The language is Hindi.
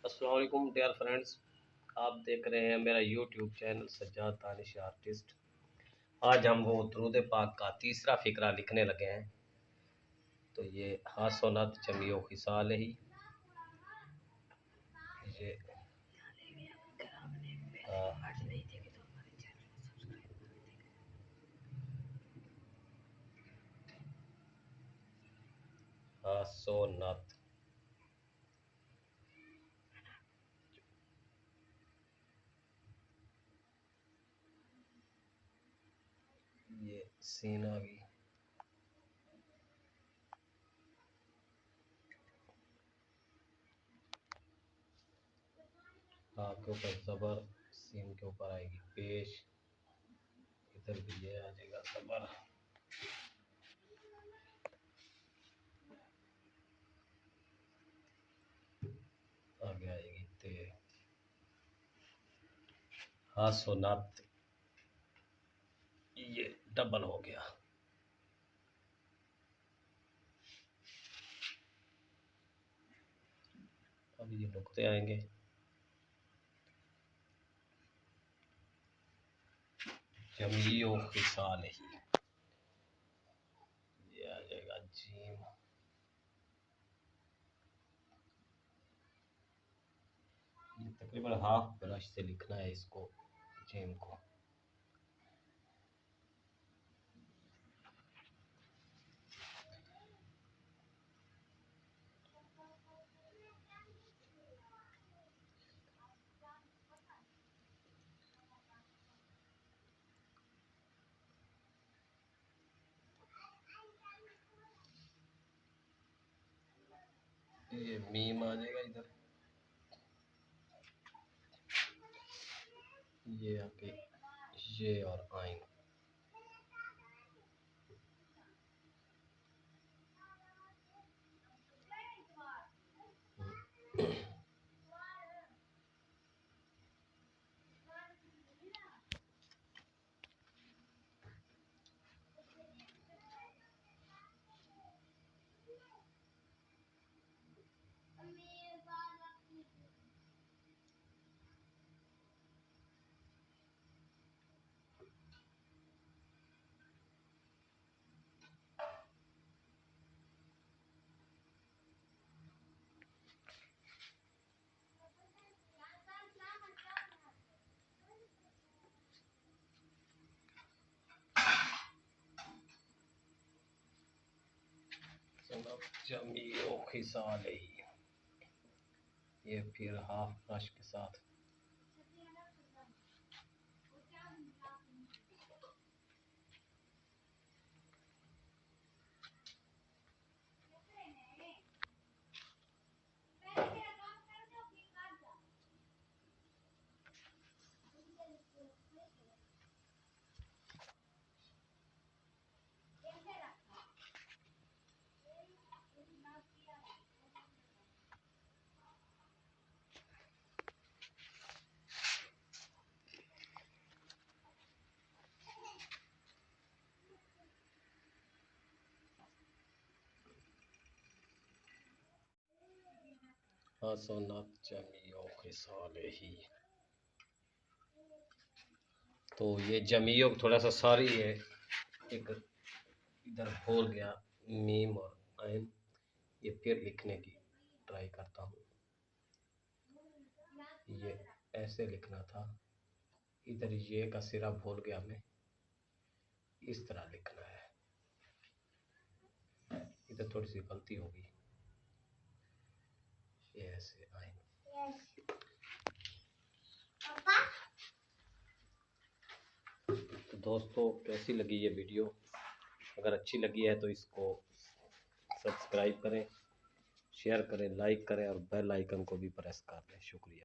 अस्सलाम वालेकुम डियर फ्रेंड्स, आप देख रहे हैं मेरा YouTube channel Sajjad Danish artist. आज हम वो दुरूद पाक का तीसरा फ़िक्रा लिखने लगे हैं। तो ये हासोनत जमियो खिसाल ही, ये हासोनत, ये सीना भी हा के ऊपर ज़बर, सीन के ऊपर आएगी पेश, इधर भी ये आ जाएगा ज़बर, आगे आएगी ते। हासोनत ये डबल हो गया। अब ये नुक्ते आएंगे, जमियो खिसाल ही, ये आ जाएगा जीम। ये तकरीबन हाफ ब्रश से लिखना है इसको, जीम को। ये मीम आ जाएगा इधर, ये आके ये और आइन। जमियो खिसाल ही, ये फिर हाफ ब्रश के साथ हासोनत जमियो खिसाल ही। तो ये जमियो थोड़ा सा सॉरी है, एक इधर भूल गया मीम और आइन। ये फिर लिखने की ट्राई करता हूँ। ये ऐसे लिखना था, इधर ये का सिरा भूल गया मैं, इस तरह लिखना है। इधर थोड़ी सी गलती होगी, ये ऐसे आइन। तो दोस्तों, कैसी लगी ये वीडियो? अगर अच्छी लगी है तो इसको सब्सक्राइब करें, शेयर करें, लाइक करें और बेल आइकन को भी प्रेस कर दें। शुक्रिया।